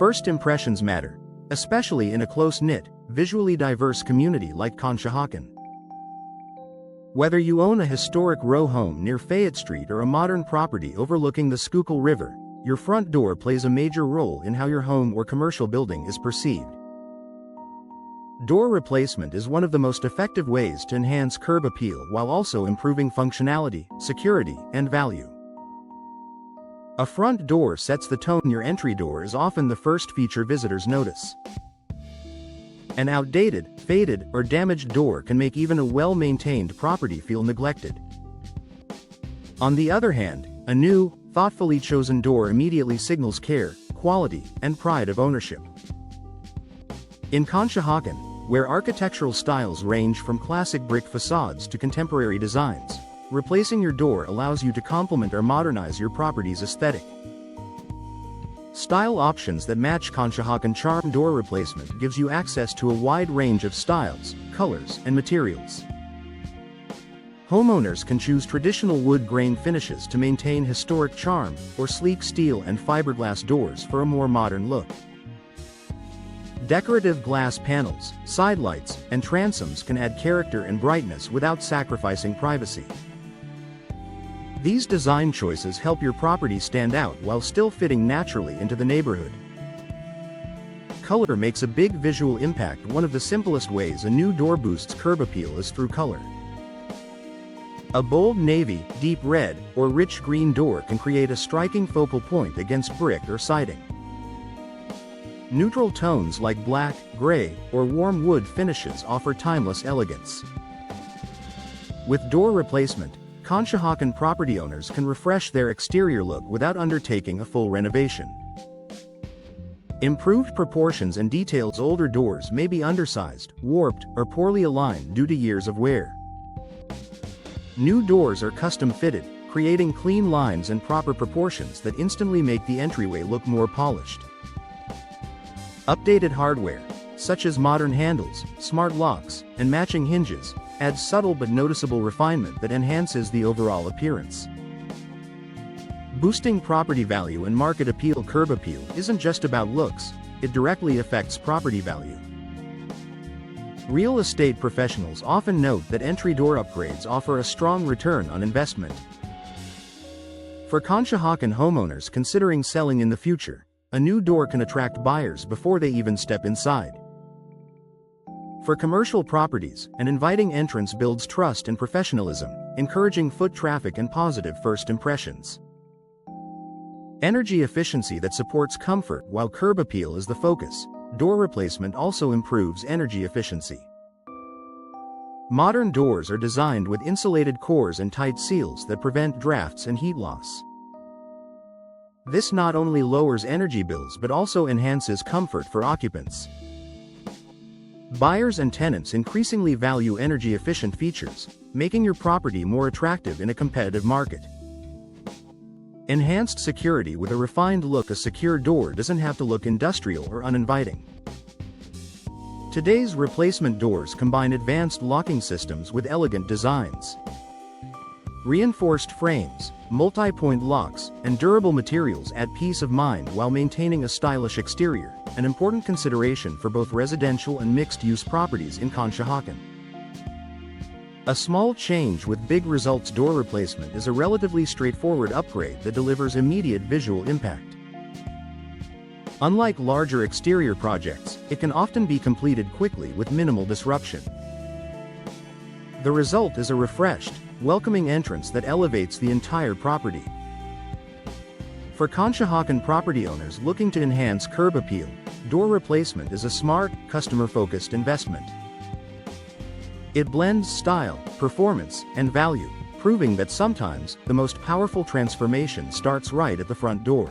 First impressions matter, especially in a close-knit, visually diverse community like Conshohocken. Whether you own a historic row home near Fayette Street or a modern property overlooking the Schuylkill River, your front door plays a major role in how your home or commercial building is perceived. Door replacement is one of the most effective ways to enhance curb appeal while also improving functionality, security, and value. A front door sets the tone. Your entry door is often the first feature visitors notice. An outdated, faded, or damaged door can make even a well-maintained property feel neglected. On the other hand, a new, thoughtfully chosen door immediately signals care, quality, and pride of ownership. In Conshohocken, where architectural styles range from classic brick facades to contemporary designs, replacing your door allows you to complement or modernize your property's aesthetic. Style options that match Conshohocken charm. Door replacement gives you access to a wide range of styles, colors, and materials. Homeowners can choose traditional wood grain finishes to maintain historic charm, or sleek steel and fiberglass doors for a more modern look. Decorative glass panels, side lights, and transoms can add character and brightness without sacrificing privacy. These design choices help your property stand out while still fitting naturally into the neighborhood. Color makes a big visual impact. One of the simplest ways a new door boosts curb appeal is through color. A bold navy, deep red, or rich green door can create a striking focal point against brick or siding. Neutral tones like black, gray, or warm wood finishes offer timeless elegance. With door replacement, Conshohocken property owners can refresh their exterior look without undertaking a full renovation. Improved proportions and details. Older doors may be undersized, warped, or poorly aligned due to years of wear. New doors are custom-fitted, creating clean lines and proper proportions that instantly make the entryway look more polished. Updated hardware, such as modern handles, smart locks, and matching hinges, adds subtle but noticeable refinement that enhances the overall appearance. Boosting property value and market appeal. Curb appeal isn't just about looks, it directly affects property value. Real estate professionals often note that entry door upgrades offer a strong return on investment. For Conshohocken homeowners considering selling in the future, a new door can attract buyers before they even step inside. For commercial properties, an inviting entrance builds trust and professionalism, encouraging foot traffic and positive first impressions. Energy efficiency that supports comfort while curb appeal is the focus. Door replacement also improves energy efficiency. Modern doors are designed with insulated cores and tight seals that prevent drafts and heat loss. This not only lowers energy bills but also enhances comfort for occupants. Buyers and tenants increasingly value energy-efficient features, making your property more attractive in a competitive market. Enhanced security with a refined look. A secure door doesn't have to look industrial or uninviting. Today's replacement doors combine advanced locking systems with elegant designs. Reinforced frames, multi-point locks, and durable materials add peace of mind while maintaining a stylish exterior, an important consideration for both residential and mixed-use properties in Conshohocken. A small change with big results. Door replacement is a relatively straightforward upgrade that delivers immediate visual impact. Unlike larger exterior projects, it can often be completed quickly with minimal disruption. The result is a refreshed, welcoming entrance that elevates the entire property. For Conshohocken property owners looking to enhance curb appeal, door replacement is a smart, customer-focused investment. It blends style, performance, and value, proving that sometimes the most powerful transformation starts right at the front door.